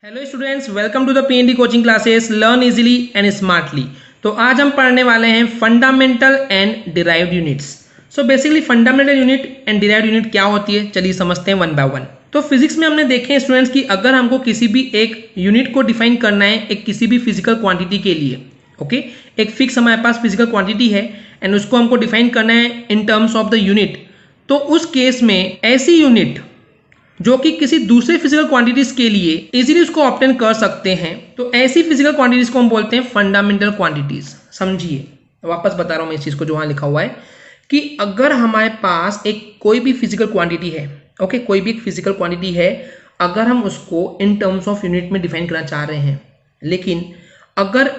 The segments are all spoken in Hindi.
Hello students, welcome to the PND coaching classes learn easily and smartly. तो आज हम पढ़ने वाले हैं fundamental and derived units. So basically fundamental unit and derived unit क्या होती है, चलिए समझते हैं वन बाय वन। तो फिजिक्स में हमने देखे हैं स्टूडेंट्स कि अगर हमको किसी भी एक यूनिट को डिफाइन करना है एक किसी भी फिजिकल क्वांटिटी के लिए, ओके, एक फिक्स हमारे पास फिजिकल क्वांटिटी है एंड उसको हमको डिफाइन करना है in terms of the unit, तो उस केस में ऐसी यूनिट जो कि किसी दूसरे फिजिकल क्वांटिटीज के लिए इजीली उसको ऑब्टेन कर सकते हैं, तो ऐसी फिजिकल क्वांटिटीज को हम बोलते हैं फंडामेंटल क्वांटिटीज। समझिए, वापस बता रहा हूं मैं इस चीज को जो वहां लिखा हुआ है कि अगर हमारे पास एक कोई भी फिजिकल क्वांटिटी है, ओके, कोई भी एक फिजिकल क्वांटिटी है, अगर हम उसको इन टर्म्स ऑफ यूनिट में डिफाइन करना चाह रहे हैं, लेकिन अगर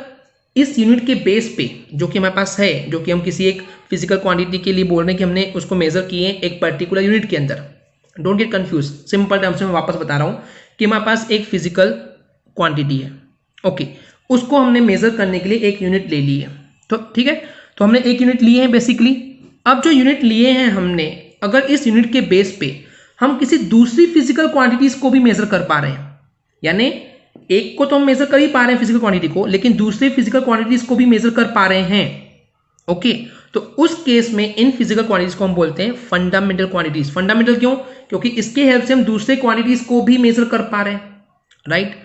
इस यूनिट के बेस पे जो कि हमारे पास है, जो कि हम किसी एक फिजिकल क्वांटिटी के लिए बोल रहे हैं कि हमने उसको मेजर किए एक पर्टिकुलर यूनिट के अंदर, don't get confuse, simple terms में मैं वापस बता रहा हूं कि हमारे पास एक फिजिकल क्वांटिटी है, ओके, उसको हमने मेजर करने के लिए एक यूनिट ले ली है। तो ठीक है, तो हमने एक यूनिट लिए हैं बेसिकली। अब जो यूनिट लिए हैं हमने, अगर इस यूनिट के बेस पे हम किसी दूसरी फिजिकल क्वांटिटीज को भी मेजर कर पा रहे हैं, यानी एक को तो हम मेजर कर ही पा रहे हैं फिजिकल क्वांटिटी को, लेकिन दूसरे फिजिकल क्वांटिटीज को भी मेजर कर पा रहे हैं, ओके, तो उस केस में इन फिजिकल क्वांटिटीज को हम बोलते हैं फंडामेंटल क्वांटिटीज। फंडामेंटल क्यों? क्योंकि इसके हेल्प से हम दूसरे क्वांटिटीज को भी मेजर कर पा रहे हैं, राइट।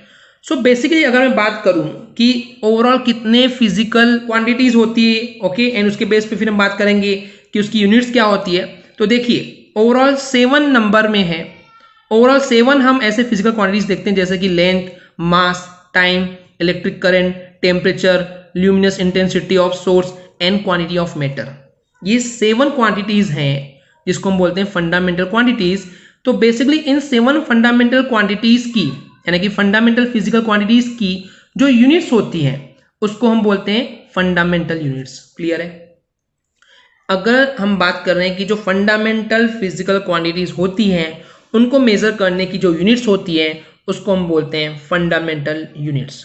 सो बेसिकली अगर मैं बात करूं कि ओवरऑल कितने फिजिकल क्वांटिटीज होती है, ओके, एंड उसके बेस पे फिर हम बात करेंगे कि उसकी यूनिट्स क्या होती है। तो देखिए, ओवरऑल 7 नंबर में है, ओवरऑल 7 हम ऐसे फिजिकल क्वांटिटीज देखते हैं जैसे कि length, mass, time, electric current, temperature, luminous intensity of source and quantity of matter. ये 7 क्वांटिटीज हैं जिसको हम बोलते हैं फंडामेंटल क्वांटिटीज। तो बेसिकली इन 7 फंडामेंटल क्वांटिटीज की, यानी कि फंडामेंटल फिजिकल क्वांटिटीज की जो यूनिट्स होती हैं उसको हम बोलते हैं फंडामेंटल यूनिट्स। क्लियर है? अगर हम बात कर रहे हैं कि जो फंडामेंटल फिजिकल क्वांटिटीज होती हैं उनको मेजर करने की जो यूनिट्स होती है उसको हम बोलते हैं फंडामेंटल यूनिट्स।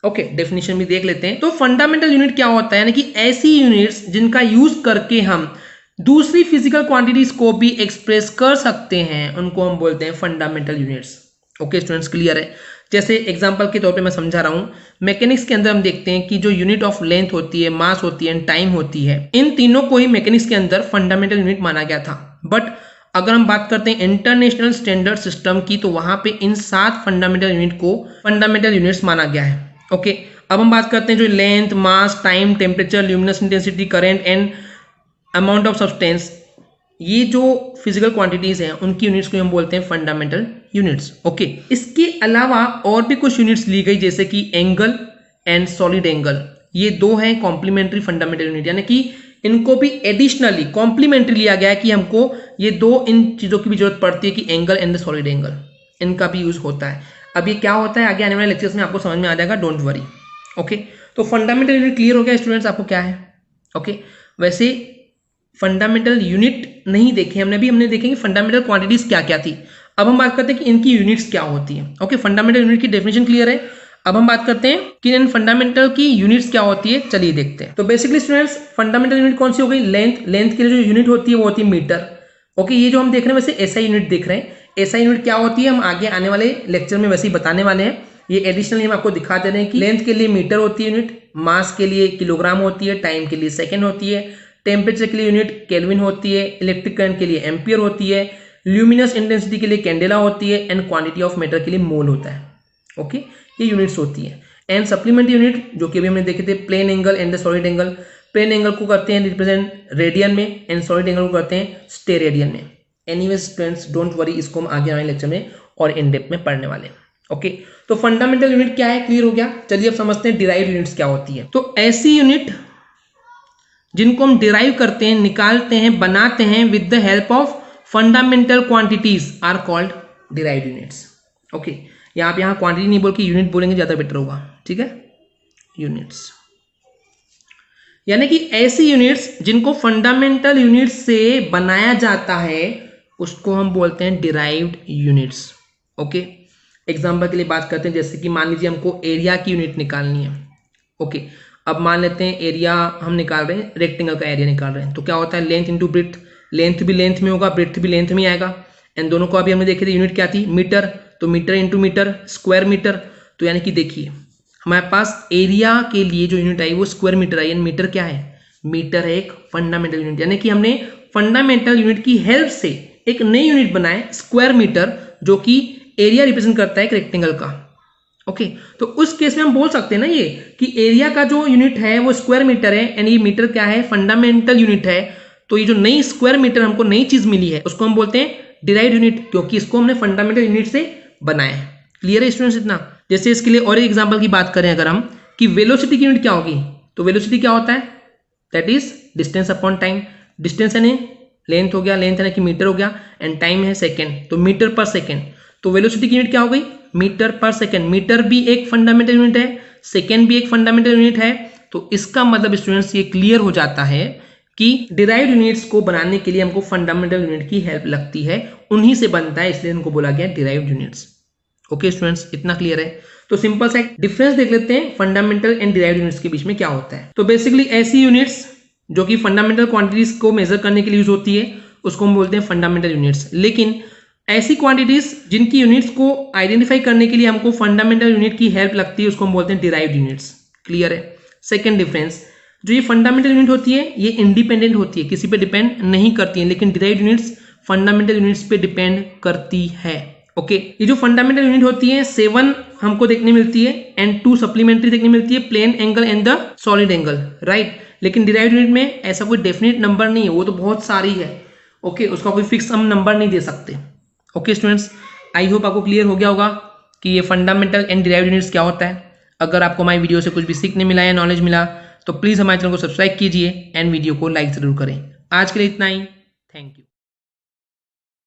ओके, डेफिनेशन भी देख लेते हैं। तो फंडामेंटल यूनिट क्या होता है, यानी कि ऐसी यूनिट्स जिनका यूज करके हम दूसरी फिजिकल क्वांटिटीज को भी एक्सप्रेस कर सकते हैं, उनको हम बोलते हैं fundamental units. Okay students, clear है? जैसे एग्जांपल के तौर पे मैं समझा रहा हूं, मैकेनिक्स के अंदर हम देखते हैं कि जो यूनिट ऑफ लेंथ होती है, मास होती है, टाइम होती है, इन तीनों को ही मैकेनिक्स के अंदर फंडामेंटल यूनिट माना गया था। बट अगर हम बात करते हैं इंटरनेशनल स्टैंडर्ड सिस्टम की, तो वहां पे इन 7 फंडामेंटल यूनिट को फंडामेंटल यूनिट्स माना गया है। ओके, अब हम बात करते हैं जो length, mass, time, temperature, luminous intensity, current and amount of substance, ये जो फिजिकल क्वांटिटीज हैं उनकी यूनिट्स को हम बोलते हैं फंडामेंटल यूनिट्स। ओके, इसके अलावा और भी कुछ यूनिट्स ली गई जैसे कि एंगल एंड सॉलिड एंगल, ये 2 हैं कॉम्प्लीमेंट्री फंडामेंटल यूनिट, यानी कि इनको भी एडिशनली कॉम्प्लीमेंट्री लिया गया है कि हमको ये 2 इन चीजों की भी जरूरत पड़ती है कि एंगल एंड सॉलिड एंगल, इनका भी यूज होता है। अब ये क्या होता है आगे आने वाले लेक्चर्स में आपको समझ में आ जाएगा, डोंट वरी। ओके, तो फंडामेंटल यूनिट क्लियर हो गया स्टूडेंट्स आपको क्या है? ओके, वैसे फंडामेंटल यूनिट नहीं देखे हमने, भी हमने देखेंगे फंडामेंटल क्वांटिटीज क्या क्या थी। अब हम बात करते हैं कि इनकी यूनिट्स क्या होती हैं। ओके, फंडामेंटल यूनिट की डेफिनेशन क्लियर है। अब हम बात करते हैं कि इन फंडामेंटल की यूनिट्स क्या होती है, चलिए देखते हैं। तो बेसिकली स्टूडेंट्स, फंडामेंटल यूनिट कौन सी हो गई? लेंथ। लेंथ के लिए जो यूनिट होती है वो होती है मीटर। ओके, ये जो हम देख रहे हैं वैसे एसआई यूनिट देख रहे हैं, एसआई यूनिट क्या होती है हम आगे आने वाले लेक्चर में वैसे ही बताने वाले हैं। ये एडिशनली हम आपको दिखा दे रहे हैं कि लेंथ के लिए मीटर होती है यूनिट, मास के लिए किलोग्राम होती है, टाइम के लिए सेकंड होती है, टेम्परेचर के लिए यूनिट केल्विन होती है, इलेक्ट्रिक करंट के लिए एम्पियर होती है, ल्यूमिनस इंटेंसिटी के लिए कैंडेला होती है एंड क्वांटिटी ऑफ मैटर के लिए मोल होता है। ओके, ये यूनिट्स होती है। एंड सप्लीमेंट्री यूनिट जो कि अभी हमने देखे थे, plane angle and solid angle. Plane angle को करते हैं रिप्रेजेंट रेडियन में एंड सॉलिड एंगल को करते हैं स्टेरेडियन में। एनीवेज स्टूडेंट्स, डोंट वरी, इसको हम आगे आने लेक्चर में और इन डेप्थ में पढ़ने वाले हैं। ओके, तो फंडामेंटल यूनिट क्या है, क्लियर हो गया। चलिए अब समझते हैं डिराइव्ड यूनिट्स क्या होती है। तो ऐसी यूनिट जिनको हम डिराइव करते हैं, निकालते हैं, बनाते हैं with the help of fundamental quantities are called derived units. Okay, यहाँ क्वांटिटी नहीं बोल के यूनिट बोलेंगे ज्यादा बेटर होगा, ठीक है? यूनिट्स यानी कि ऐसी यूनिट्स जिनको फंडामेंटल यूनिट्स से बनाया जाता है उसको हम बोलते हैं डिराइव्ड यूनिट्स। ओके, एग्जांपल के लिए बात करते हैं, जैसे कि मान लीजिए हमको एरिया की यूनिट निकालनी है। ओके, अब मान लेते हैं एरिया हम निकाल रहे हैं, रेक्टेंगल का एरिया निकाल रहे हैं, तो क्या होता है लेंथ इंटू ब्रेड्थ, लेंथ भी लेंथ में होगा, ब्रेड्थ भी लेंथ में आएगा, एंड दोनों को अभी हमने देखे थे यूनिट क्या थी, मीटर। तो metre into metre, square metre. तो यानी कि देखिए हमारे पास एरिया के लिए जो यूनिट आई वो स्क्वायर मीटर आई, मीटर क्या है, मीटर है एक फंडामेंटल यूनिट। यानी कि हमने फंडामेंटल यूनिट की हेल्प से एक नई यूनिट बनाए स्क्वायर मीटर, जो कि एरिया रिप्रेजेंट करता है एक रेक्टेंगल का। ओके, तो उस केस में हम बोल सकते हैं ना ये कि एरिया का जो यूनिट है वो स्क्वायर मीटर है, एंड ये मीटर क्या है, फंडामेंटल यूनिट है। तो ये जो नई स्क्वायर मीटर हमको नई चीज मिली है उसको हम बोलते हैं डिराइव्ड यूनिट, क्योंकि इसको हमने फंडामेंटल यूनिट से बनाया है। क्लियर है स्टूडेंट्स इतना? जैसे इसके लिए और एक एग्जांपल की बात करें अगर हम, कि वेलोसिटी की यूनिट क्या होगी, तो वेलोसिटी क्या होता है, that is distance upon time. Distance यानी लेंथ हो गया, लेंथ यानी कि मीटर हो गया, एंड टाइम है सेकेंड, तो मीटर पर सेकेंड। तो वेलोसिटी की यूनिट क्या हो गई, मीटर पर सेकेंड। मीटर भी एक फंडामेंटल यूनिट है, सेकेंड भी एक फंडामेंटल यूनिट है। तो इसका मतलब स्टूडेंट्स ये क्लियर हो जाता है कि डिराइव्ड यूनिट्स को बनाने के लिए हमको फंडामेंटल यूनिट की हेल्प लगती है, उन्हीं से बनता है, इसलिए इनको बोला गया डिराइव्ड यूनिट्स। ओके स्टूडेंट्स, इतना क्लियर है? तो सिंपल सा एक डिफरेंस देख लेते हैं फंडामेंटल एंड डिराइव्ड यूनिट्स के बीच में क्या होता है। तो बेसिकली ऐसी यूनिट्स जो कि फंडामेंटल क्वांटिटीज को मेजर करने के लिए यूज होती है उसको हम बोलते हैं फंडामेंटल यूनिट्स। लेकिन ऐसी क्वांटिटीज जिनकी यूनिट्स को आइडेंटिफाई करने के लिए हमको फंडामेंटल यूनिट की हेल्प लगती है उसको हम बोलते हैं डिराइव्ड यूनिट्स। क्लियर है? सेकेंड डिफरेंस, जो ये फंडामेंटल यूनिट होती है ये इंडिपेंडेंट होती है, किसी पे डिपेंड नहीं करती है, लेकिन डिराइव्ड यूनिट्स फंडामेंटल यूनिट्स पे डिपेंड करती है। ओके, ये जो फंडामेंटल यूनिट होती है 7 हमको देखने मिलती है, एंड 2 सप्लीमेंट्री देखने मिलती है, plane angle and the solid angle, right. लेकिन डिराइव्ड यूनिट में ऐसा कोई डेफिनेट नंबर नहीं है, वो तो बहुत सारी है। ओके, उसका कोई फिक्स हम नंबर नहीं दे सकते। ओके स्टूडेंट्स, आई होप आपको क्लियर हो गया होगा कि ये फंडामेंटल एंड डिराइव्ड यूनिट्स क्या होता है। अगर आपको हमारी वीडियो से कुछ भी सीखने मिला या नॉलेज मिला तो प्लीज़ हमारे चैनल को सब्सक्राइब कीजिए एंड वीडियो को लाइक जरूर करें। आज के लिए इतना ही, थैंक यू।